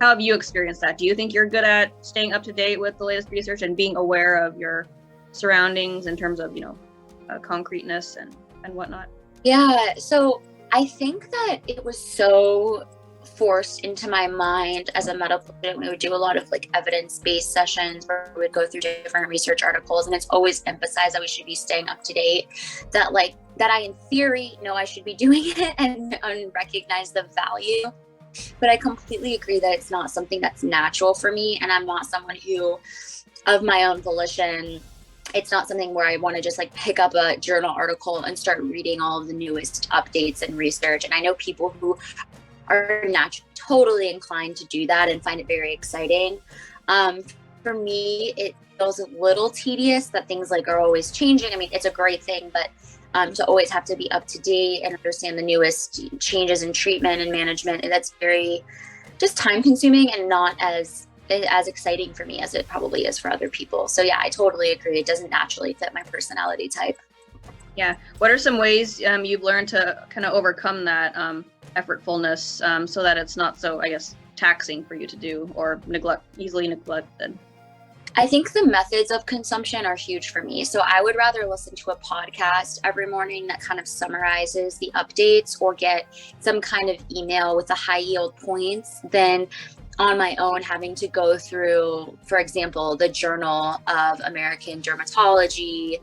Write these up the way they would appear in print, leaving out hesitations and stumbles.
how have you experienced that? Do you think you're good at staying up to date with the latest research and being aware of your surroundings in terms of, concreteness and whatnot? Yeah, so I think that it was so forced into my mind as a medical student. We would do a lot of like evidence-based sessions where we would go through different research articles, and it's always emphasized that we should be staying up to date, that I in theory know I should be doing it and recognize the value. But I completely agree that it's not something that's natural for me, and I'm not someone who, of my own volition, it's not something where I want to just like pick up a journal article and start reading all of the newest updates and research. And I know people who are naturally totally inclined to do that and find it very exciting. For me, it feels a little tedious that things like are always changing. I mean, it's a great thing, but to always have to be up to date and understand the newest changes in treatment and management, and that's very just time consuming and not as exciting for me as it probably is for other people. So yeah, I totally agree. It doesn't naturally fit my personality type. Yeah. What are some ways you've learned to kind of overcome that effortfulness so that it's not so, I guess, taxing for you to do or easily neglected? I think the methods of consumption are huge for me. So I would rather listen to a podcast every morning that kind of summarizes the updates or get some kind of email with the high yield points than on my own having to go through, for example, the Journal of American Dermatology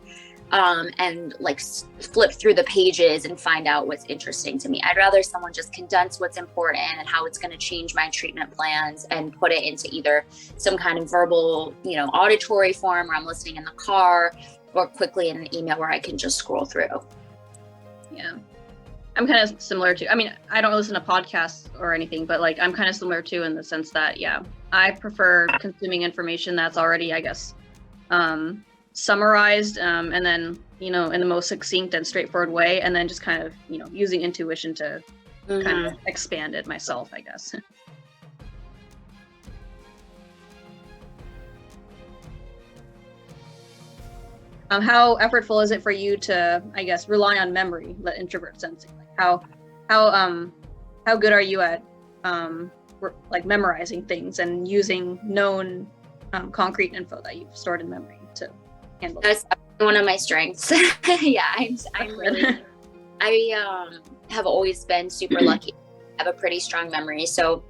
and like flip through the pages and find out what's interesting to me. I'd rather someone just condense what's important and how it's going to change my treatment plans and put it into either some kind of verbal, auditory form where I'm listening in the car, or quickly in an email where I can just scroll through. Yeah. I'm kind of similar to, I mean, I don't listen to podcasts or anything, but like I'm kind of similar too in the sense that, yeah, I prefer consuming information that's already, I guess, summarized and then, in the most succinct and straightforward way, and then just kind of, using intuition to kind of expand it myself, I guess. How effortful is it for you to, I guess, rely on memory, the introvert sensing? Like how good are you at like memorizing things and using known concrete info that you've stored in memory to handle? That's one of my strengths. Yeah, I'm really, I have always been super lucky. I have a pretty strong memory. So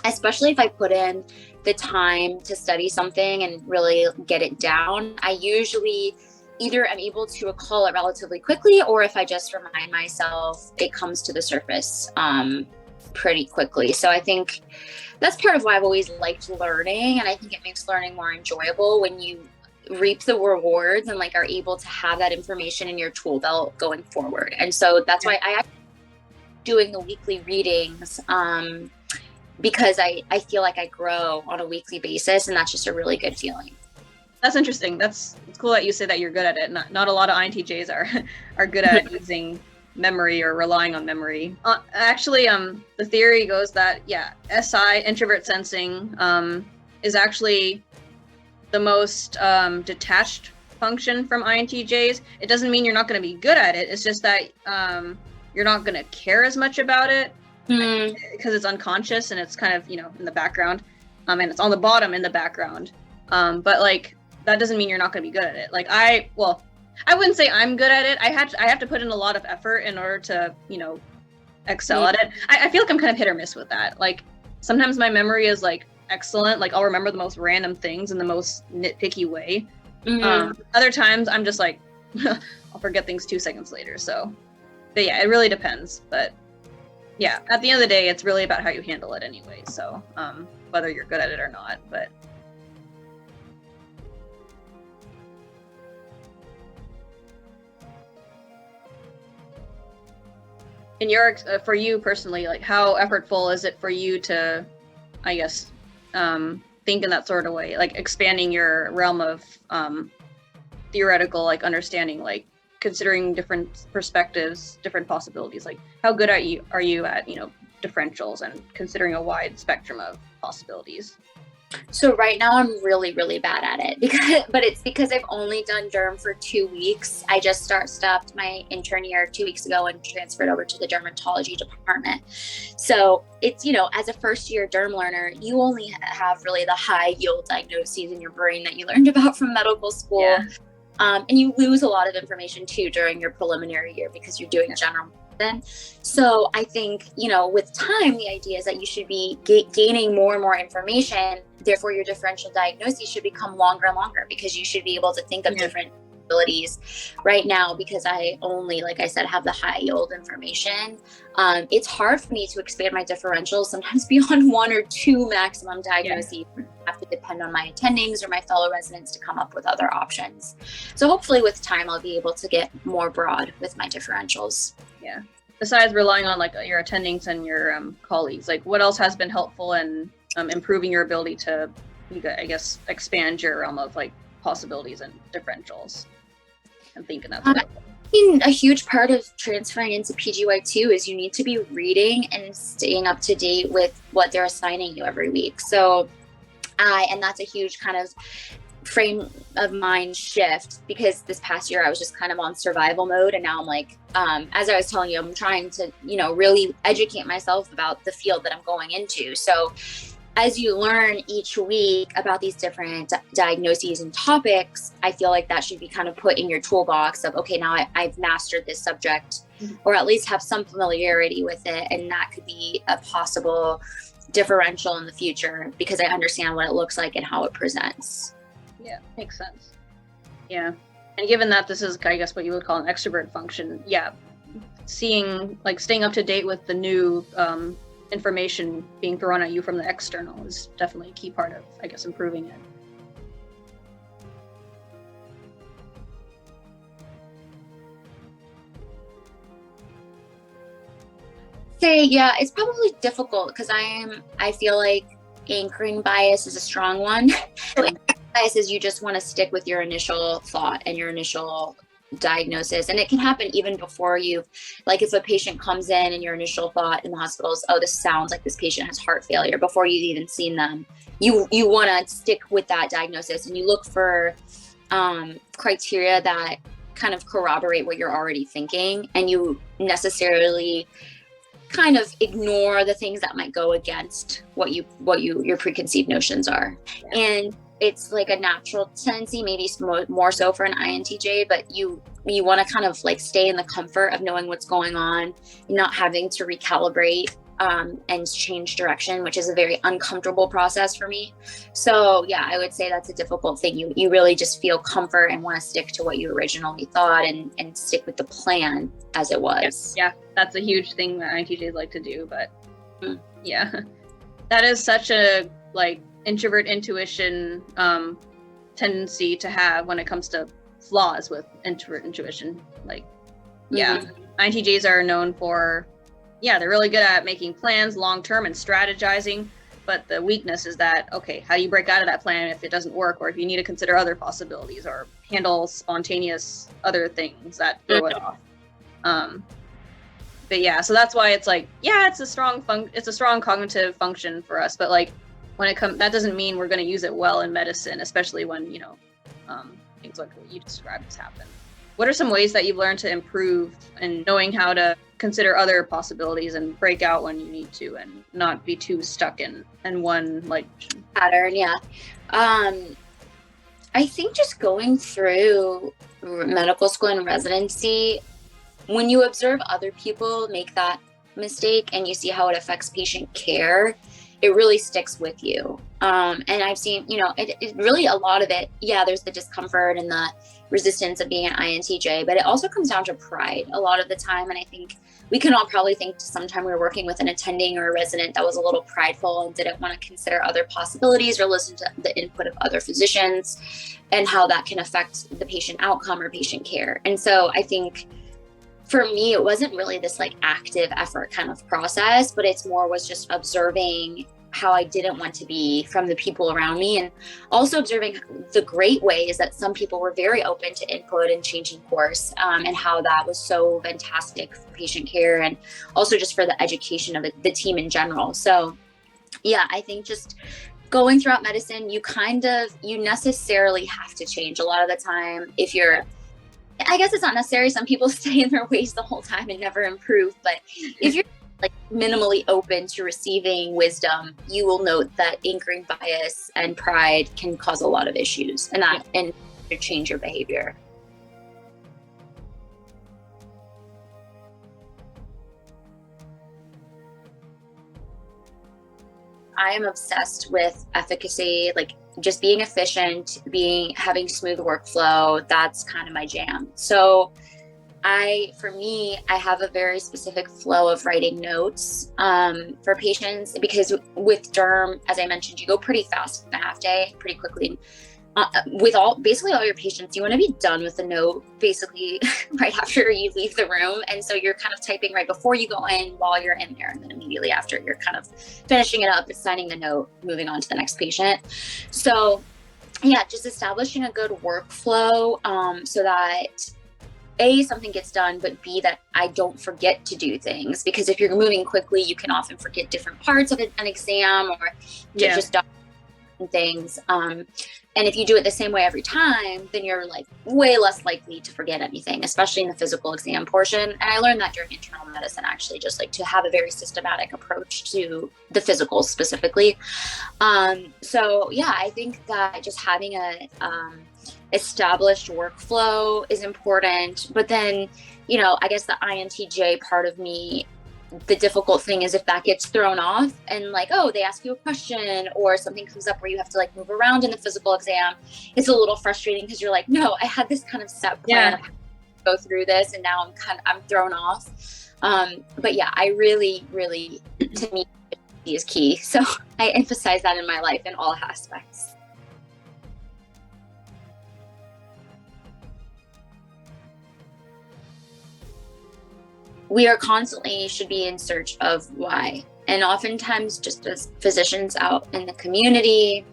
especially if I put in the time to study something and really get it down, I usually either am able to recall it relatively quickly, or if I just remind myself, it comes to the surface pretty quickly. So I think that's part of why I've always liked learning. And I think it makes learning more enjoyable when you reap the rewards and like are able to have that information in your tool belt going forward. And so that's why I doing the weekly readings because I feel like I grow on a weekly basis, and that's just a really good feeling. That's interesting. It's cool that you say that you're good at it. Not a lot of INTJs are good at using memory or relying on memory. Actually, the theory goes that SI, introvert sensing, is actually the most detached function from INTJs. It doesn't mean you're not going to be good at it. It's just that you're not going to care as much about it because it's unconscious and it's kind of in the background, and it's on the bottom in the background. But like that doesn't mean you're not going to be good at it. Like I wouldn't say I'm good at it. I have to put in a lot of effort in order to excel at it. I feel like I'm kind of hit or miss with that. Like sometimes my memory is like excellent. Like I'll remember the most random things in the most nitpicky way. Other times I'm just like I'll forget things 2 seconds later. So, but yeah, it really depends. But yeah, at the end of the day, it's really about how you handle it anyway. So whether you're good at it or not, but. In your, for you personally, like how effortful is it for you to, I guess, think in that sort of way, like expanding your realm of theoretical, like understanding, like considering different perspectives, different possibilities, like how good are you at, differentials and considering a wide spectrum of possibilities? So right now I'm really, really bad at it but it's because I've only done derm for 2 weeks. I just stopped my intern year 2 weeks ago and transferred over to the dermatology department. So it's, as a first year derm learner, you only have really the high yield diagnoses in your brain that you learned about from medical school. Yeah. And you lose a lot of information too during your preliminary year because you're doing general medicine. So I think, with time, the idea is that you should be gaining more and more information. Therefore, your differential diagnosis should become longer and longer because you should be able to think of different abilities. Right now, because I only, like I said, have the high yield information, it's hard for me to expand my differentials sometimes beyond 1 or 2 maximum diagnoses. I have to depend on my attendings or my fellow residents to come up with other options. So hopefully with time, I'll be able to get more broad with my differentials. Yeah. Besides relying on your attendings and your colleagues, what else has been helpful in improving your ability to, I guess, expand your realm of possibilities and differentials? I'm thinking that's a huge part of transferring into PGY2 is you need to be reading and staying up to date with what they're assigning you every week. So and that's a huge kind of frame of mind shift because this past year I was just kind of on survival mode, and now I'm as I was telling you, I'm trying to really educate myself about the field that I'm going into. So as you learn each week about these different diagnoses and topics, I feel like that should be kind of put in your toolbox of, okay, now I've mastered this subject, or at least have some familiarity with it, and that could be a possible differential in the future because I understand what it looks like and how it presents. Yeah, makes sense. Yeah. And given that this is, I guess, what you would call an extrovert function, staying up to date with the new information being thrown at you from the external is definitely a key part of, I guess, improving it. It's probably difficult because I feel like anchoring bias is a strong one. Bias is you just want to stick with your initial thought and your initial diagnosis, and it can happen even before you, if a patient comes in and your initial thought in the hospital is, oh, this sounds like this patient has heart failure, before you've even seen them, you want to stick with that diagnosis, and you look for criteria that kind of corroborate what you're already thinking, and you necessarily kind of ignore the things that might go against what your preconceived notions are. And it's like a natural tendency, maybe more so for an INTJ, but you want to kind of stay in the comfort of knowing what's going on, not having to recalibrate and change direction, which is a very uncomfortable process for me. So I would say that's a difficult thing. You really just feel comfort and want to stick to what you originally thought and stick with the plan as it was. Yeah, that's a huge thing that INTJs like to do, but that is such a introvert intuition tendency to have when it comes to flaws with introvert intuition. INTJs are known for they're really good at making plans long term and strategizing, but the weakness is that, okay, how do you break out of that plan if it doesn't work, or if you need to consider other possibilities or handle spontaneous other things that throw it off. So that's why it's it's a strong cognitive function for us, but when it comes, that doesn't mean we're going to use it well in medicine, especially when things like what you described has happened. What are some ways that you've learned to improve in knowing how to consider other possibilities and break out when you need to, and not be too stuck in one pattern? I think just going through medical school and residency, when you observe other people make that mistake and you see how it affects patient care, it really sticks with you. And I've seen, it really, a lot of it, there's the discomfort and the resistance of being an INTJ, but it also comes down to pride a lot of the time. And I think we can all probably think to sometime we were working with an attending or a resident that was a little prideful and didn't want to consider other possibilities or listen to the input of other physicians and how that can affect the patient outcome or patient care. And so I think for me, it wasn't really this active effort kind of process, but it's more was just observing how I didn't want to be from the people around me, and also observing the great ways that some people were very open to input and changing course, and how that was so fantastic for patient care and also just for the education of the team in general. So I think just going throughout medicine, you necessarily have to change a lot of the time. I guess it's not necessary. Some people stay in their ways the whole time and never improve. But if you're like minimally open to receiving wisdom, you will note that anchoring bias and pride can cause a lot of issues, and to change your behavior. I am obsessed with efficacy, like just being efficient, having smooth workflow. That's kind of my jam. So for me, I have a very specific flow of writing notes for patients, because with derm, as I mentioned, you go pretty fast in a half day, pretty quickly. With basically all your patients, you want to be done with the note basically right after you leave the room. And so you're kind of typing right before you go in, while you're in there, and then immediately after you're kind of finishing it up, signing the note, moving on to the next patient. So yeah, just establishing a good workflow so that A, something gets done, but B, that I don't forget to do things. Because if you're moving quickly, you can often forget different parts of an exam, or just things. And if you do it the same way every time, then you're like way less likely to forget anything, especially in the physical exam portion. And I learned that during internal medicine, actually, just like to have a very systematic approach to the physicals specifically. So yeah, I think that just having a established workflow is important. But then, I guess the INTJ part of me, the difficult thing is if that gets thrown off and like, oh, they ask you a question or something comes up where you have to like move around in the physical exam, it's a little frustrating because you're like, no, I had this kind of set plan of how to go through this, and now I'm thrown off. But yeah, I really, really, to me, is key. So I emphasize that in my life in all aspects. We are constantly should be in search of why. And oftentimes, just as physicians out in the community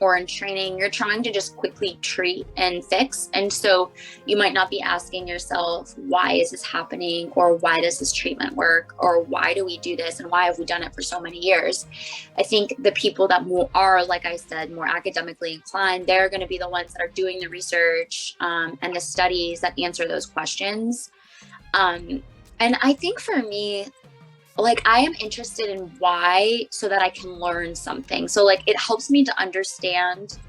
or in training, you're trying to just quickly treat and fix. And so you might not be asking yourself, why is this happening? Or why does this treatment work? Or why do we do this? And why have we done it for so many years? I think the people that are, like I said, more academically inclined, they're going to be the ones that are doing the research and the studies that answer those questions. And I think for me, like, I am interested in why so that I can learn something. So like, it helps me to understand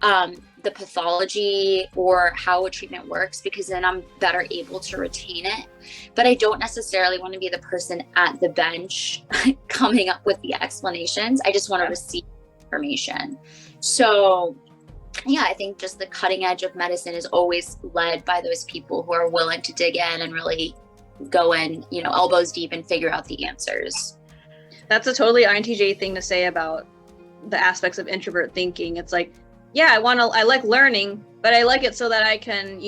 the pathology or how a treatment works, because then I'm better able to retain it. But I don't necessarily want to be the person at the bench coming up with the explanations. I just want to receive information. So yeah, I think just the cutting edge of medicine is always led by those people who are willing to dig in and really go in, elbows deep and figure out the answers. That's a totally INTJ thing to say about the aspects of introvert thinking. It's like, yeah, I like learning, but I like it so that I can,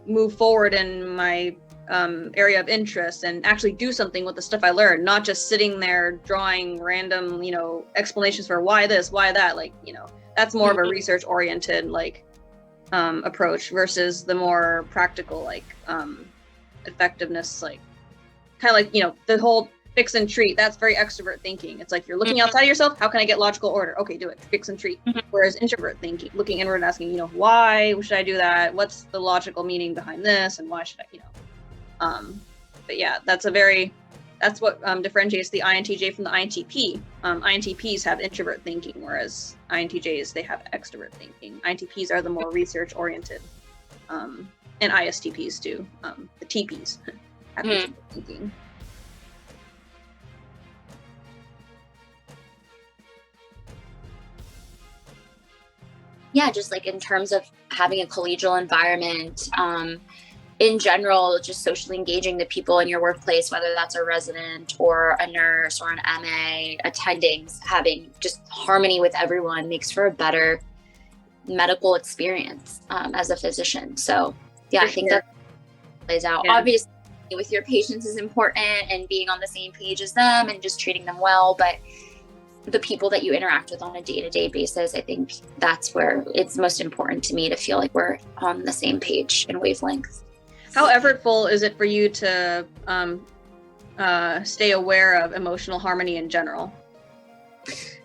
move forward in my area of interest and actually do something with the stuff I learned, not just sitting there drawing random, explanations for why this, why that, like, that's more of a research oriented, like, approach versus the more practical, like, effectiveness, like kind of like, the whole fix and treat. That's very extrovert thinking. It's like you're looking outside of yourself. How can I get logical order? Okay, do it. Fix and treat. Whereas introvert thinking, looking inward and asking, why should I do that? What's the logical meaning behind this? And why should I, but yeah, that's what differentiates the INTJ from the INTP. INTPs have introvert thinking, whereas INTJs, they have extrovert thinking. INTPs are the more research oriented, and ISTPs do. The TPs have introvert thinking. Yeah, just like in terms of having a collegial environment, in general, just socially engaging the people in your workplace, whether that's a resident or a nurse or an MA, attendings, having just harmony with everyone makes for a better medical experience as a physician. So yeah, I think that plays out. Yeah. Obviously, with your patients is important, and being on the same page as them and just treating them well, but the people that you interact with on a day-to-day basis, I think that's where it's most important to me to feel like we're on the same page and wavelength. How effortful is it for you to stay aware of emotional harmony in general?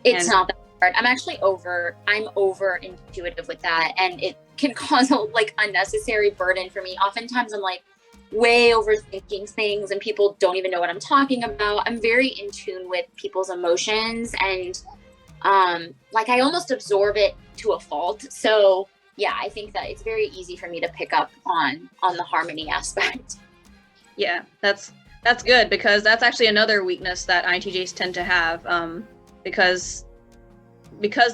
It's not that I'm over intuitive with that, and it can cause a like unnecessary burden for me. Oftentimes I'm like way overthinking things and people don't even know what I'm talking about. I'm very in tune with people's emotions, and like I almost absorb it to a fault. So yeah, I think that it's very easy for me to pick up on the harmony aspect. Yeah, that's good, because that's actually another weakness that INTJs tend to have, because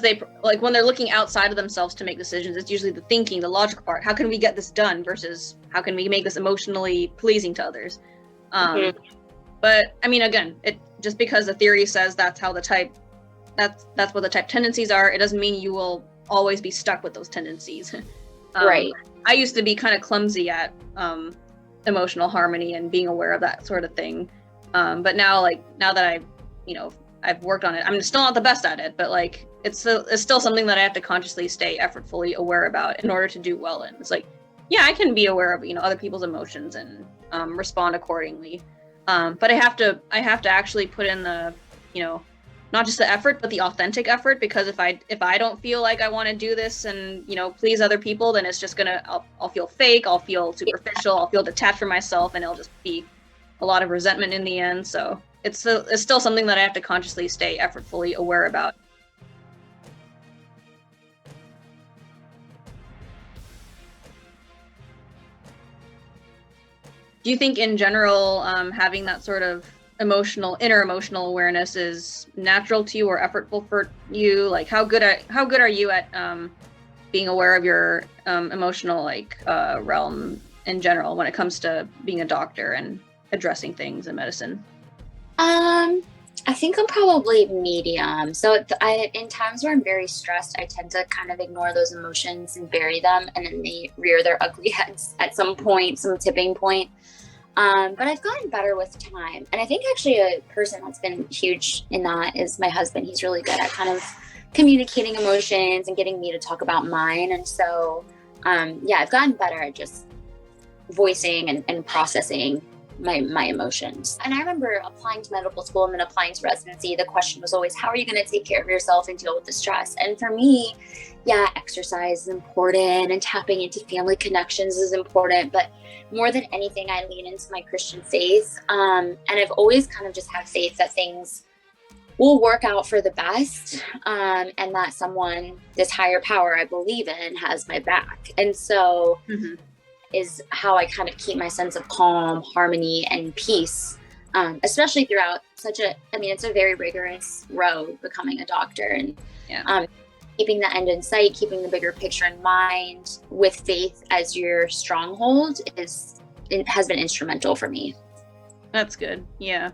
they, like, when they're looking outside of themselves to make decisions, it's usually the thinking, the logical part. How can we get this done versus how can we make this emotionally pleasing to others? But I mean, again, it just because the theory says that's how the type, that's what the type tendencies are, it doesn't mean you will always be stuck with those tendencies. Right. I used to be kind of clumsy at emotional harmony and being aware of that sort of thing, but now that I've worked on it, I'm still not the best at it, but like it's still something that I have to consciously stay effortfully aware about in order to do well in. It's like, yeah, I can be aware of other people's emotions and respond accordingly, but I have to actually put in the not just the effort, but the authentic effort, because if I don't feel like I want to do this and please other people, then it's just I'll feel fake, I'll feel superficial, I'll feel detached from myself, and it'll just be a lot of resentment in the end. So it's still something that I have to consciously stay effortfully aware about. Do you think in general having that sort of inner emotional awareness is natural to you or effortful for you? Like how good are you at being aware of your emotional realm in general when it comes to being a doctor and addressing things in medicine? I think I'm probably medium. So in times where I'm very stressed, I tend to kind of ignore those emotions and bury them, and then they rear their ugly heads at some tipping point. But I've gotten better with time. And I think actually a person that's been huge in that is my husband. He's really good at kind of communicating emotions and getting me to talk about mine. And so, yeah, I've gotten better at just voicing and processing my emotions. And I remember applying to medical school and then applying to residency. The question was always, how are you going to take care of yourself and deal with the stress? And for me, yeah, exercise is important and tapping into family connections is important. But more than anything, I lean into my Christian faith. And I've always kind of just had faith that things will work out for the best, and that someone, this higher power I believe in, has my back. And so is how I kind of keep my sense of calm, harmony, and peace, especially throughout it's a very rigorous road becoming a doctor. And keeping the end in sight, keeping the bigger picture in mind with faith as your stronghold has been instrumental for me. That's good. Yeah.